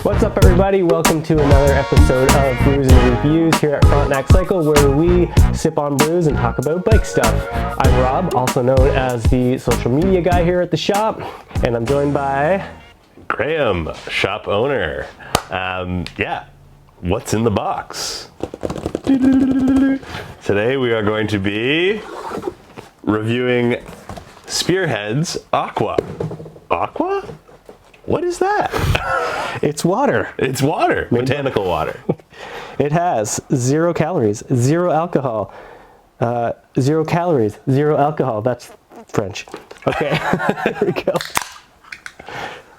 What's up, everybody? Welcome to another episode of Brews and Reviews here at Frontenac Cycle, where we sip on brews and talk about bike stuff. I'm Rob, also known as the social media guy here at the shop, and I'm joined by Graeme, shop owner. Yeah, what's in the box? Today we are going to be reviewing Spearhead's Aqua. Aqua? What is that? It's water. It's water, botanical water. It has 0 calories, 0 alcohol, 0 calories, 0 alcohol. That's French. Okay, here we go.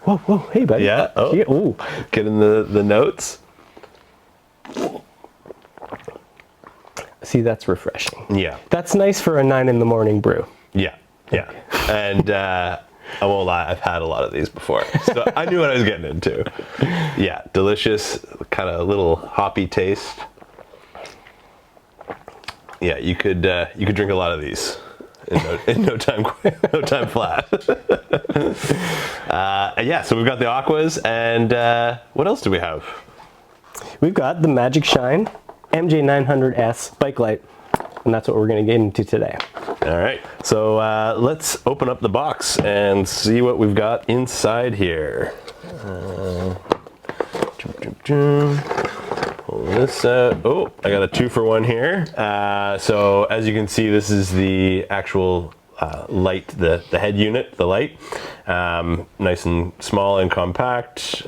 Whoa, whoa, hey, buddy. Yeah, oh, ooh. Getting the notes. See, that's refreshing. Yeah. That's nice for a 9 in the morning brew. Yeah, yeah. And I won't lie, I've had a lot of these before, so I knew what I was getting into. Yeah, delicious, kind of little hoppy taste. Yeah, you could drink a lot of these in no time flat. Yeah, so we've got the Aquas, and what else do we have? We've got the Magic Shine MJ900S bike light, and that's what we're going to get into today. All right, so let's open up the box and see what we've got inside here. Pull this out. Oh, I got a 2-for-1 here. So as you can see, this is the actual light, the head unit, the light. Nice and small and compact,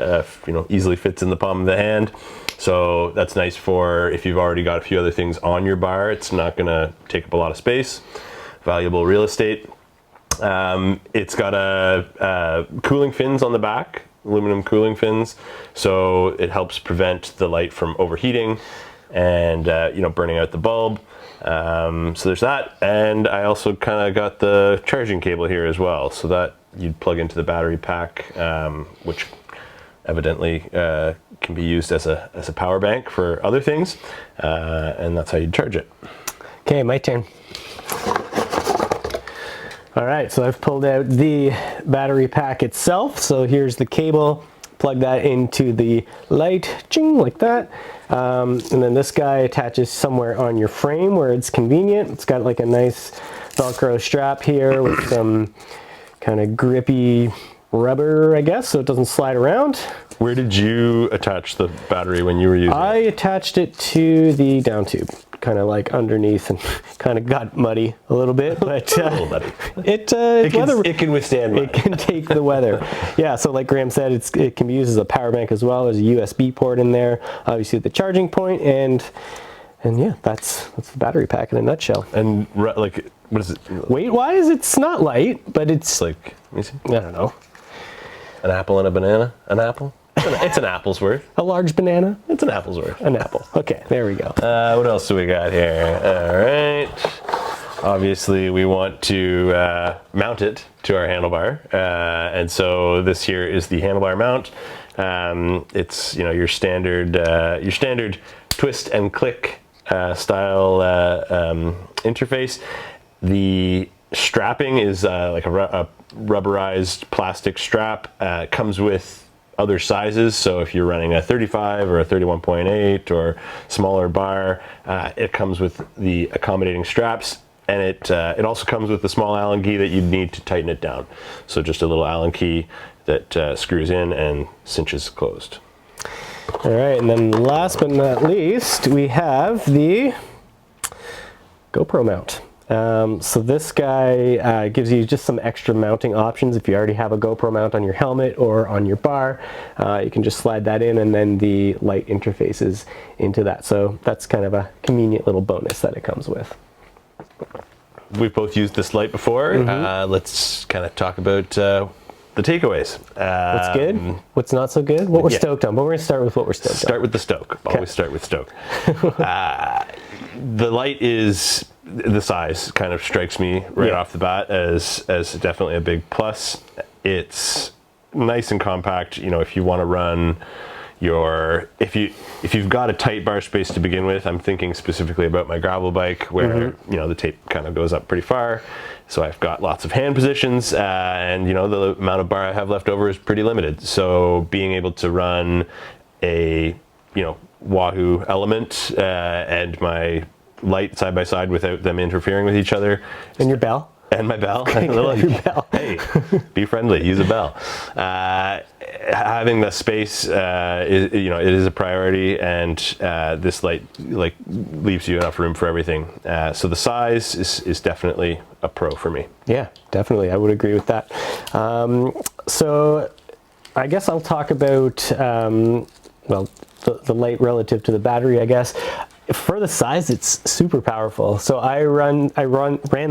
easily fits in the palm of the hand. So that's nice for if you've already got a few other things on your bar. It's not gonna take up a lot of space. Valuable real estate. It's got a cooling fins on the back, aluminum cooling fins, so it helps prevent the light from overheating and burning out the bulb. So there's that, and I also kind of got the charging cable here as well, so that you'd plug into the battery pack, which evidently can be used as a power bank for other things, and that's how you'd charge it. Okay, my turn. All right, so I've pulled out the battery pack itself. So here's the cable, plug that into the light, ching, like that. And then this guy attaches somewhere on your frame where it's convenient. It's got like a nice Velcro strap here with some kind of grippy rubber, I guess, so it doesn't slide around. Where did you attach the battery when you were using it? I attached it to the down tube, kind of like underneath, and kind of got muddy a little bit, but a little muddy. It can withstand mud. It can take the weather. Yeah, so like Graeme said, it can be used as a power bank as well. There's a USB port in there, obviously the charging point, and yeah, that's the battery pack in a nutshell. And like, what is it? Weight-wise, it's not light, but it's like, let me see. I don't know. An apple and a banana? An apple? It's an apple's worth. A large banana? It's an apple's worth. An apple. Okay, there we go. What else do we got here? All right. Obviously, we want to mount it to our handlebar, and so this here is the handlebar mount. It's your standard twist and click style interface. The strapping is like a rubberized plastic strap. Comes with other sizes, so if you're running a 35 or a 31.8 or smaller bar, it comes with the accommodating straps, and it also comes with the small Allen key that you need to tighten it down. So just a little Allen key that screws in and cinches closed. All right, and then last but not least, we have the GoPro mount. So this guy gives you just some extra mounting options. If you already have a GoPro mount on your helmet or on your bar, you can just slide that in, and then the light interfaces into that. So that's kind of a convenient little bonus that it comes with. We've both used this light before. Mm-hmm. Let's kind of talk about the takeaways. What's good? What's not so good? What we're stoked on. But we're going to start with what we're stoked on. Start with the stoke. Okay. Always start with stoke. The light is... The size kind of strikes me right off the bat as definitely a big plus. It's nice and compact. If you want to run, if you've got a tight bar space to begin with, I'm thinking specifically about my gravel bike where you know the tape kind of goes up pretty far, so I've got lots of hand positions, and you know the amount of bar I have left over is pretty limited. So being able to run a Wahoo element and my light side by side without them interfering with each other, And your bell. and my bell. Your bell. Hey, be friendly. Use a bell. Having the space, it is a priority, and this light leaves you enough room for everything. So the size is definitely a pro for me. Yeah, definitely. I would agree with that. So I guess I'll talk about the light relative to the battery, I guess. For the size, it's super powerful. So I ran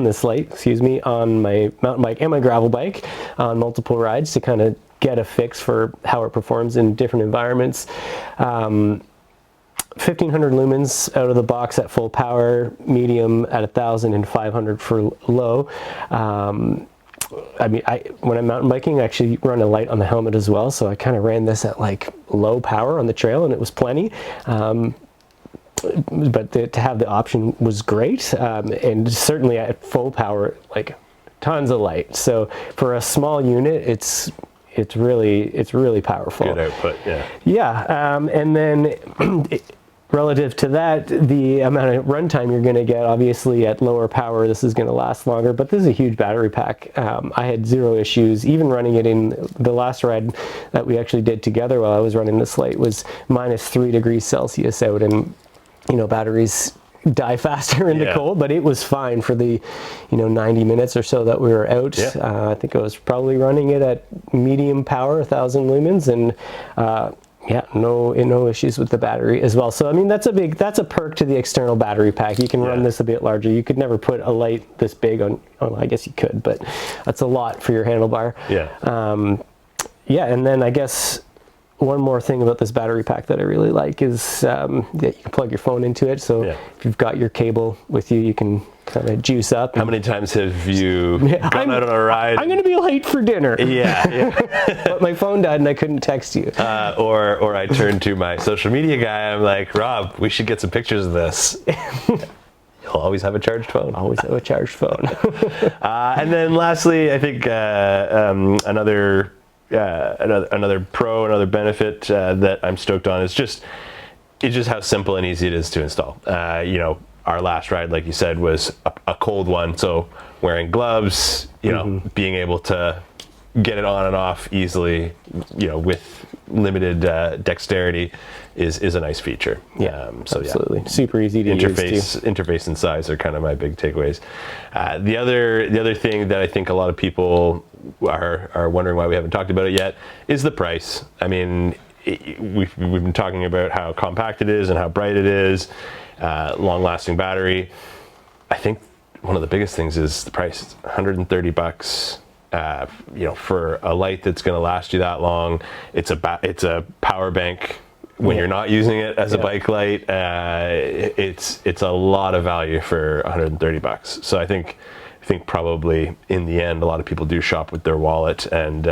this light, on my mountain bike and my gravel bike on multiple rides to kind of get a fix for how it performs in different environments. 1500 lumens out of the box at full power, medium at 1000, and 500 for low. When I'm mountain biking, I actually run a light on the helmet as well. So I kind of ran this at like low power on the trail, and it was plenty. But to have the option was great, and certainly at full power, like tons of light. So for a small unit, it's really powerful. Good output, yeah. Yeah, and then relative to that, the amount of runtime you're going to get, obviously at lower power, this is going to last longer. But this is a huge battery pack. I had zero issues, even running it in the last ride that we actually did together while I was running this light was -3 degrees Celsius out, and batteries die faster in the cold, but it was fine for the 90 minutes or so that we were out. I think I was probably running it at medium power, 1000 lumens, and no issues with the battery as well. So I mean, that's a perk to the external battery pack. You can run this a bit larger. You could never put a light this big on, I guess you could, but that's a lot for your handlebar. And then I guess one more thing about this battery pack that I really like is that you can plug your phone into it. So if you've got your cable with you, you can kind of juice up. How many times have you gone out on a ride? I'm going to be late for dinner. Yeah. But my phone died and I couldn't text you. Or I turned to my social media guy. I'm like, Rob, we should get some pictures of this. You'll always have a charged phone. Always have a charged phone. And then lastly, I think another pro, another benefit that I'm stoked on is just how simple and easy it is to install. Our last ride, like you said, was a cold one, so wearing gloves, being able to get it on and off easily, with limited dexterity is a nice feature. Absolutely. Super easy to use too. Interface and size are kind of my big takeaways. The other thing that I think a lot of people are wondering why we haven't talked about it yet is the price. I mean, we've been talking about how compact it is and how bright it is, long-lasting battery. I think one of the biggest things is the price. It's $130. For a light that's going to last you that long. It's a power bank when you're not using it as a bike light. It's a lot of value for $130. So I think probably in the end, a lot of people do shop with their wallet, and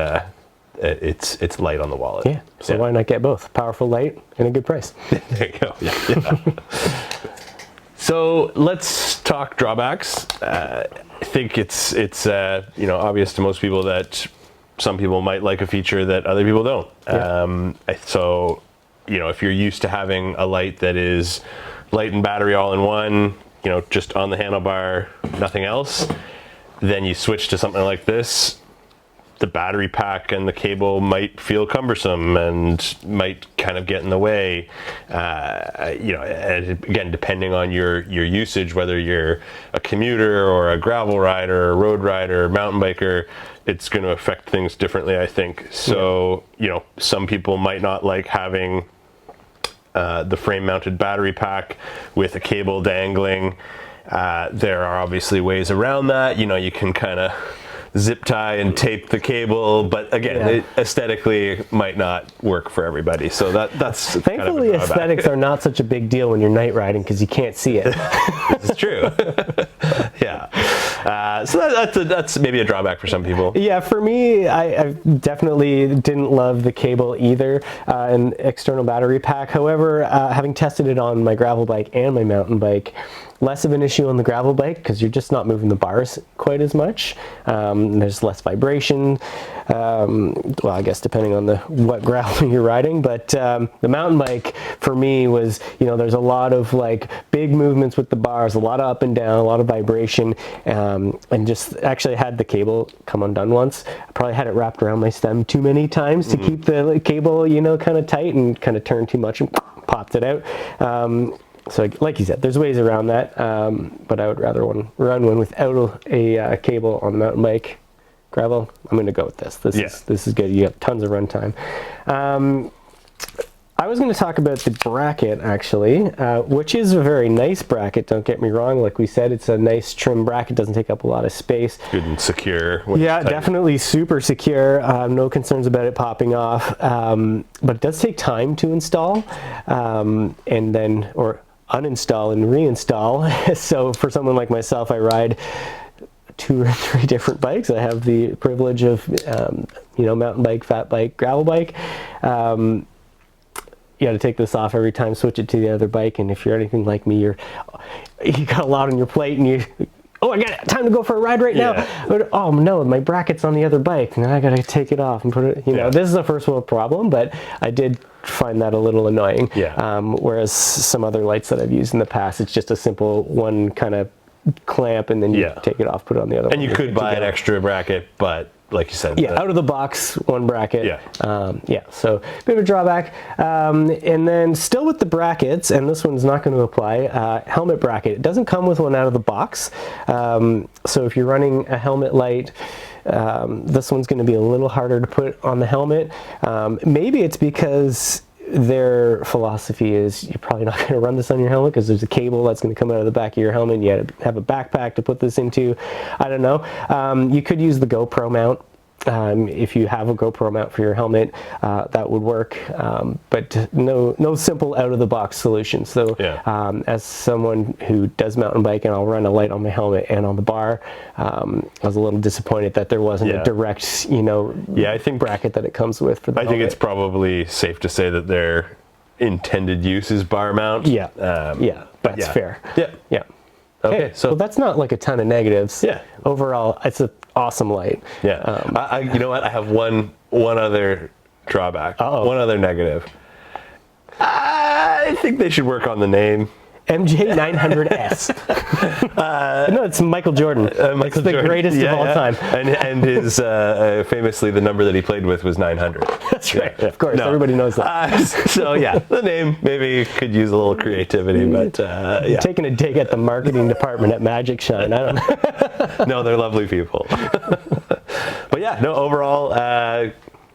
it's light on the wallet. Yeah. So why not get both? Powerful light and a good price. There you go. Yeah. So let's talk drawbacks. I think it's obvious to most people that some people might like a feature that other people don't. So if you're used to having a light that is light and battery all in one, just on the handlebar, nothing else, then you switch to something like this, the battery pack and the cable might feel cumbersome and might kind of get in the way. And again, depending on your usage, whether you're a commuter or a gravel rider, a road rider, mountain biker, it's going to affect things differently, I think. So, some people might not like having the frame-mounted battery pack with a cable dangling. There are obviously ways around that. You can kind of zip tie and tape the cable, but again, it aesthetically might not work for everybody. So that's thankfully kind of aesthetics are not such a big deal when you're night riding because you can't see it. This is true. Yeah. So that's maybe a drawback for some people. Yeah, for me, I definitely didn't love the cable either, an external battery pack. However, having tested it on my gravel bike and my mountain bike, less of an issue on the gravel bike because you're just not moving the bars quite as much. There's less vibration. Well, I guess depending on what gravel you're riding, but the mountain bike for me was, there's a lot of like big movements with the bars, a lot of up and down, a lot of vibration, and just actually had the cable come undone once. I probably had it wrapped around my stem too many times to keep the cable, kind of tight, and kind of turned too much and popped it out. So like you said, there's ways around that, but I would rather run one without a cable on the mountain bike. Gravel, I'm going to go with this. This is good. You have tons of run time. I was going to talk about the bracket, actually, which is a very nice bracket, don't get me wrong. Like we said, it's a nice trim bracket, doesn't take up a lot of space. Good and secure. Yeah, definitely super secure. No concerns about it popping off, but it does take time to install, and then, or uninstall and reinstall. So for someone like myself, I ride 2 or 3 different bikes. I have the privilege of, mountain bike, fat bike, gravel bike. You got to take this off every time, switch it to the other bike, and if you're anything like me, you got a lot on your plate, and I got time to go for a ride right now. But, oh no, my bracket's on the other bike, and then I got to take it off and put it. This is a first world problem, but I did find that a little annoying. Whereas some other lights that I've used in the past, it's just a simple one kind of clamp, and then you take it off, put it on the other one. And you could buy an extra bracket, but like you said, out of the box, one bracket. So bit of a drawback. And then still with the brackets, and this one's not going to apply, helmet bracket. It doesn't come with one out of the box. So if you're running a helmet light, this one's going to be a little harder to put on the helmet. Maybe it's because their philosophy is you're probably not going to run this on your helmet because there's a cable that's going to come out of the back of your helmet, and you have a backpack to put this into. I don't know. You could use the GoPro mount. If you have a GoPro mount for your helmet, that would work, but no simple out-of-the-box solution. So as someone who does mountain bike, and I'll run a light on my helmet and on the bar, I was a little disappointed that there wasn't a direct, I think bracket that it comes with for the helmet. I think it's probably safe to say that their intended use is bar mount. That's fair. Okay, so well, that's not like a ton of negatives. Overall, it's an awesome light. You know what? I have one other drawback. One other negative. I think they should work on the name. MJ900S. No, it's Michael Jordan. It's the greatest of all time. And his famously, the number that he played with was 900. That's right. Of course, everybody knows that. So the name maybe could use a little creativity, but taking a dig at the marketing department at Magic Shine. I don't know. No, they're lovely people. But overall,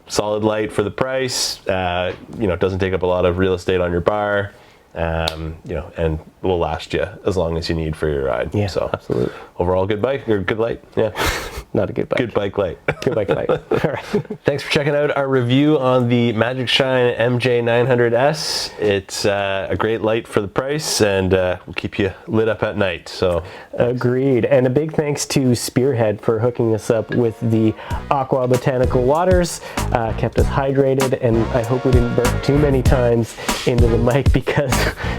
solid light for the price. It doesn't take up a lot of real estate on your bar. And will last you as long as you need for your ride. So absolutely. Overall, good bike or good light. Not a good bike. Good bike light. Good bike light. All right. Thanks for checking out our review on the Magic Shine MJ900S. It's a great light for the price, and will keep you lit up at night. So agreed. And a big thanks to Spearhead for hooking us up with the Aqua Botanical waters. Kept us hydrated, and I hope we didn't burp too many times into the mic because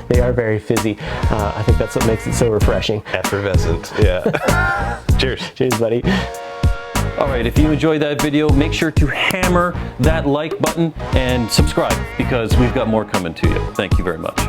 they are very fizzy. I think that's what makes it so refreshing. Effervescent. Cheers. Cheers, buddy. All right, if you enjoyed that video, make sure to hammer that like button and subscribe because we've got more coming to you. Thank you very much.